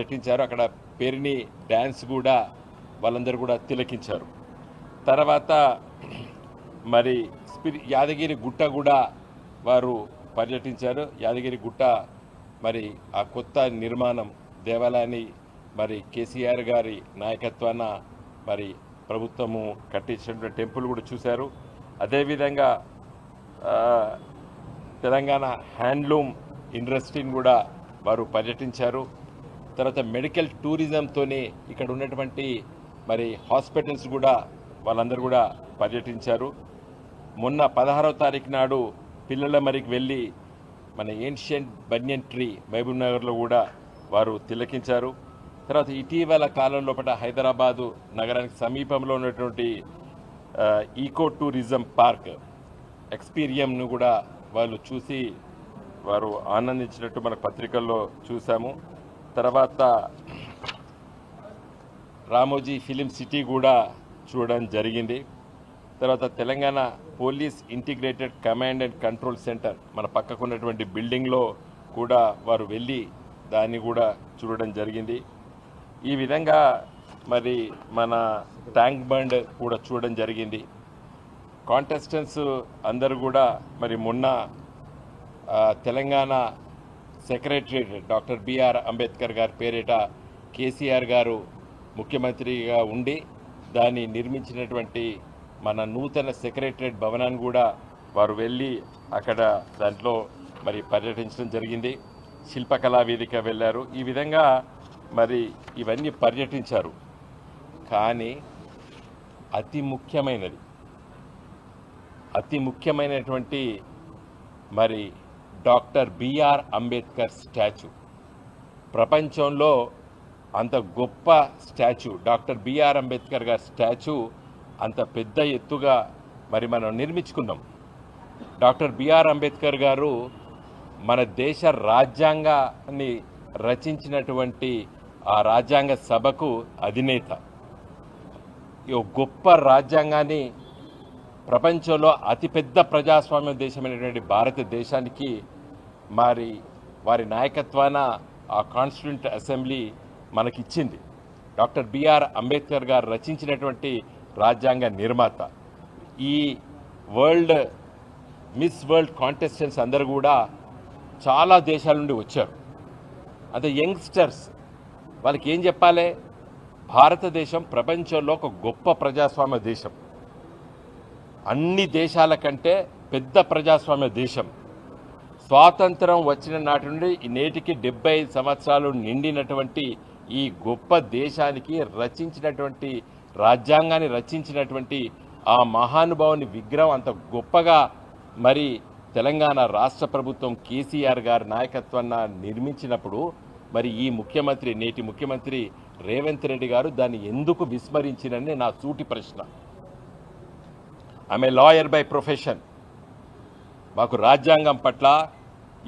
నటించారు. అక్కడ పేరుని డ్యాన్స్ కూడా వాళ్ళందరూ కూడా తిలకించారు. తర్వాత మరి యాదగిరి గుట్ట కూడా వారు పర్యటించారు. యాదగిరి గుట్ట మరి ఆ కొత్త నిర్మాణం దేవాలయాన్ని మరి కేసీఆర్ గారి నాయకత్వాన మరి ప్రభుత్వము కట్టించినటువంటి టెంపుల్ కూడా చూశారు. అదేవిధంగా తెలంగాణ హ్యాండ్లూమ్ ఇండస్ట్రీని కూడా వారు పర్యటించారు. తర్వాత మెడికల్ టూరిజంతోనే ఇక్కడ ఉన్నటువంటి మరి హాస్పిటల్స్ కూడా వాళ్ళందరూ కూడా పర్యటించారు. మొన్న 16వ తారీఖు నాడు పిల్లల మరికి వెళ్ళి మన ఏన్షియంట్ బన్యన్ ట్రీ మహబూబ్ నగర్లో కూడా వారు తిలకించారు. తర్వాత ఇటీవల కాలంలో హైదరాబాదు నగరానికి సమీపంలో ఉన్నటువంటి ఈకో టూరిజం పార్క్ ఎక్స్పీరియంను కూడా వాళ్ళు చూసి వారు ఆనందించినట్టు మన పత్రికల్లో చూసాము. తర్వాత రామోజీ ఫిలిం సిటీ కూడా చూడడం జరిగింది. తర్వాత Telangana police integrated command and control centre మన పక్కకున్నటువంటి బిల్డింగ్లో కూడా వారు వెళ్ళి దాన్ని కూడా చూడడం జరిగింది. ఈ విధంగా మరి మన ట్యాంక్ బండ్ కూడా చూడడం జరిగింది. కాంటెస్టెంట్స్ అందరూ కూడా మరి మొన్న Telangana secretariat doctor BR Ambedkar గారి పేరిట కేసీఆర్ గారు ముఖ్యమంత్రిగా ఉండి దాన్ని నిర్మించినటువంటి మన నూతన సెక్రటరేట్ భవనాన్ని కూడా వారు వెళ్ళి అక్కడ దాంట్లో మరి పర్యటించడం జరిగింది. శిల్పకళా వేదిక వెళ్ళారు. ఈ విధంగా మరి ఇవన్నీ పర్యటించారు. కానీ అతి ముఖ్యమైనటువంటి మరి డాక్టర్ బిఆర్ అంబేద్కర్ స్టాచ్యూ, ప్రపంచంలో అంత గొప్ప స్టాచ్యూ డాక్టర్ బిఆర్ అంబేద్కర్ గారి స్టాచ్యూ అంత పెద్ద ఎత్తుగా మరి మనం నిర్మించుకున్నాం. డాక్టర్ బిఆర్ అంబేద్కర్ గారు మన దేశ రాజ్యాంగాన్ని రచించినటువంటి ఆ రాజ్యాంగ సభకు అధినేత. ఈ గొప్ప రాజ్యాంగాన్ని ప్రపంచంలో అతిపెద్ద ప్రజాస్వామ్య దేశమైనటువంటి భారతదేశానికి మరి వారి నాయకత్వాన ఆ కాన్స్టిట్యూంట్ అసెంబ్లీ మనకిచ్చింది. డాక్టర్ బిఆర్ అంబేద్కర్ గారు రచించినటువంటి రాజ్యాంగ నిర్మాత. ఈ మిస్ వరల్డ్ కాంటెస్టెంట్స్ అందరూ కూడా చాలా దేశాల నుండి వచ్చారు. అదే యంగ్స్టర్స్ వాళ్ళకి ఏం చెప్పాలి? భారతదేశం ప్రపంచంలో ఒక గొప్ప ప్రజాస్వామ్య దేశం, అన్ని దేశాల కంటే పెద్ద ప్రజాస్వామ్య దేశం. స్వాతంత్రం వచ్చిన నాటి నుండి నేటికి 75 సంవత్సరాలు నిండినటువంటి ఈ గొప్ప దేశానికి రచించినటువంటి రాజ్యాంగాన్ని రచించినటువంటి ఆ మహానుభావుని విగ్రహం అంత గొప్పగా మరి తెలంగాణ రాష్ట్ర ప్రభుత్వం కేసీఆర్ గారి నాయకత్వాన్ని నిర్మించినప్పుడు మరి ఈ ముఖ్యమంత్రి, నేటి ముఖ్యమంత్రి రేవంత్ రెడ్డి గారు దాన్ని ఎందుకు విస్మరించినని నా సూటి ప్రశ్న. ఆమె లాయర్ బై ప్రొఫెషన్. మాకు రాజ్యాంగం పట్ల,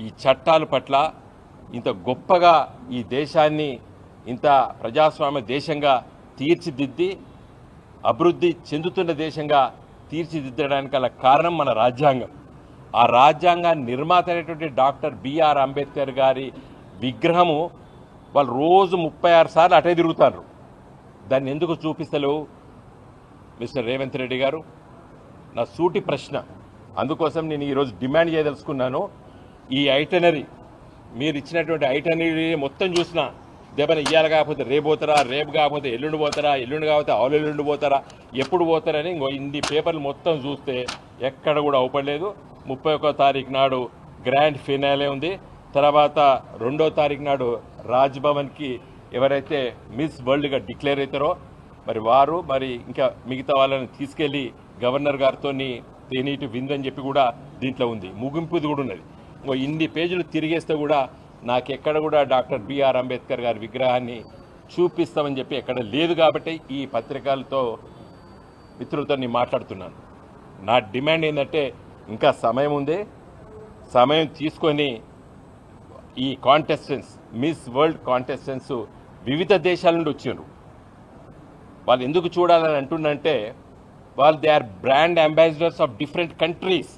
ఈ చట్టాల పట్ల ఇంత గొప్పగా ఈ దేశాన్ని ఇంత ప్రజాస్వామ్య దేశంగా తీర్చిదిద్ది అభివృద్ధి చెందుతున్న దేశంగా తీర్చిదిద్దడానికి గల కారణం మన రాజ్యాంగం. ఆ రాజ్యాంగ నిర్మాత అయినటువంటి డాక్టర్ బిఆర్ అంబేద్కర్ గారి విగ్రహము వాళ్ళు రోజు 36 సార్లు అటే తిరుగుతారు. దాన్ని ఎందుకు చూపిస్తలేవు మిస్టర్ రేవంత్ రెడ్డి గారు? నా సూటి ప్రశ్న. అందుకోసం నేను ఈరోజు డిమాండ్ చేయదలుచుకున్నాను. ఈ ఐటనరీ మీరు ఇచ్చినటువంటి ఐటనరీ మొత్తం చూసినా దేవన ఇయ్యాలి కాకపోతే రేపు పోతారా, రేపు కాకపోతే ఎల్లుండి పోతారా, ఎల్లుండి కాకపోతే ఎల్లుండి పోతారా, ఎప్పుడు పోతారని ఇన్ని పేపర్లు మొత్తం చూస్తే ఎక్కడ కూడా అవపడలేదు. 31వ తారీఖు నాడు గ్రాండ్ ఫినాలే ఉంది. తర్వాత 2వ తారీఖు నాడు రాజ్భవన్కి ఎవరైతే మిస్ వరల్డ్గా డిక్లేర్ అవుతారో మరి వారు మరి ఇంకా మిగతా వాళ్ళని తీసుకెళ్ళి గవర్నర్ గారితో తేనీటి విందని చెప్పి కూడా దీంట్లో ఉంది. ముగింపుది కూడా ఉన్నది. ఇన్ని పేజీలు తిరిగేస్తే కూడా నాకెక్కడ కూడా డాక్టర్ బిఆర్ అంబేద్కర్ గారి విగ్రహాన్ని చూపిస్తామని చెప్పి ఎక్కడ లేదు. కాబట్టి ఈ పత్రికలతో మిత్రులతో నేను మాట్లాడుతున్నాను. నా డిమాండ్ ఏంటంటే ఇంకా సమయం ఉంది. సమయం తీసుకొని ఈ కాంటెస్టెంట్స్, మిస్ వరల్డ్ కాంటెస్టెంట్స్ వివిధ దేశాల నుండి వచ్చారు. వాళ్ళు ఎందుకు చూడాలని అంటున్నంటే వాళ్ళు they are brand ambassadors of different countries.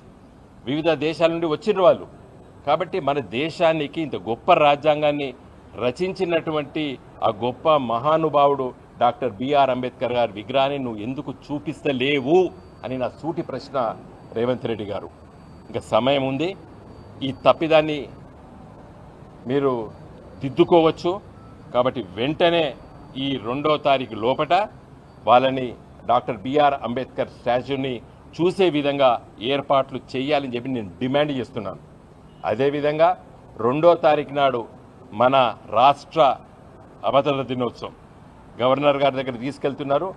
వివిధ దేశాల నుండి వచ్చిన వాళ్ళు. కాబట్టి మన దేశానికి ఇంత గొప్ప రాజ్యాంగాన్ని రచించినటువంటి ఆ గొప్ప మహానుభావుడు డాక్టర్ బిఆర్ అంబేద్కర్ గారి విగ్రహాన్ని నువ్వు ఎందుకు చూపిస్తలేవు అని నా సూటి ప్రశ్న రేవంత్ రెడ్డి గారు. ఇంకా సమయం ఉంది, ఈ తప్పిదాన్ని మీరు దిద్దుకోవచ్చు. కాబట్టి వెంటనే ఈ 2వ తారీఖు లోపట వాళ్ళని డాక్టర్ బిఆర్ అంబేద్కర్ స్టాచ్యూని చూసే విధంగా ఏర్పాట్లు చేయాలని చెప్పి నేను డిమాండ్ చేస్తున్నాను. అదేవిధంగా 2వ తారీఖు నాడు మన రాష్ట్ర అవతరణ దినోత్సవం గవర్నర్ గారి దగ్గర తీసుకెళ్తున్నారు,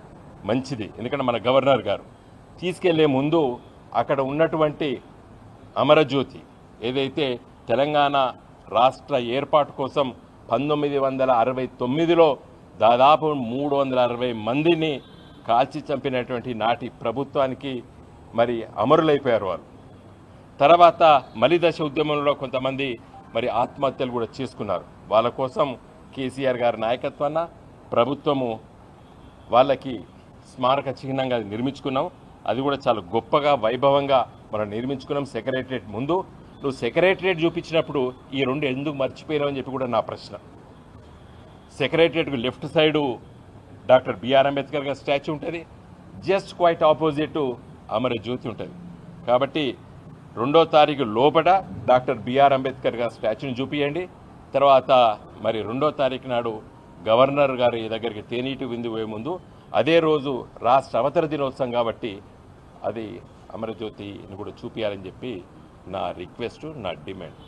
మంచిది. ఎందుకంటే మన గవర్నర్ గారు తీసుకెళ్లే ముందు అక్కడ ఉన్నటువంటి అమరజ్యోతి ఏదైతే తెలంగాణ రాష్ట్ర ఏర్పాటు కోసం 1969లో దాదాపు 360 మందిని కాల్చి చంపినటువంటి నాటి ప్రభుత్వానికి మరి అమరులైపోయారు వాళ్ళు. తర్వాత మలిదశ ఉద్యమంలో కొంతమంది మరి ఆత్మహత్యలు కూడా చేసుకున్నారు. వాళ్ళ కోసం కేసీఆర్ గారి నాయకత్వాన ప్రభుత్వము వాళ్ళకి స్మారక చిహ్నంగా నిర్మించుకున్నాం. అది కూడా చాలా గొప్పగా వైభవంగా మనం నిర్మించుకున్నాం సెక్రటరియట్ ముందు. నువ్వు సెక్రటరియట్ చూపించినప్పుడు ఈ 2 ఎందుకు మర్చిపోయినావు అని చెప్పి కూడా నా ప్రశ్న. సెక్రటరియట్కు left side doctor BR Ambedkar గారి స్టాచ్యూ ఉంటుంది, జస్ట్ క్వైట్ ఆపోజిట్ అమరజ్యోతి ఉంటుంది. కాబట్టి 2వ తారీఖు లోపల డాక్టర్ బిఆర్ అంబేద్కర్ గారి స్టాచ్యూని చూపించండి. తర్వాత మరి 2వ తారీఖు నాడు గవర్నర్ గారి దగ్గరికి తేనీటి విందు పోయే ముందు అదే రోజు రాష్ట్ర అవతరణ దినోత్సవం కాబట్టి అది అమరజ్యోతిని కూడా చూపించాలని చెప్పి నా రిక్వెస్ట్, నా డిమాండ్.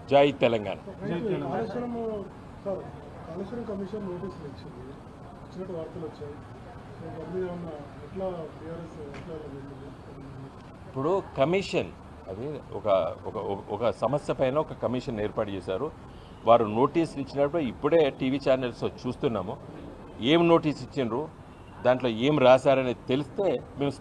జై తెలంగాణ. ఇప్పుడు కమిషన్ అది ఒక సమస్య పైన ఒక కమిషన్ ఏర్పాటు చేశారు. వారు నోటీసులు ఇచ్చినప్పుడు ఇప్పుడే టీవీ ఛానల్స్ చూస్తున్నాము. ఏం నోటీస్ ఇచ్చిండ్రు, దాంట్లో ఏం రాశారనేది తెలిస్తే మేము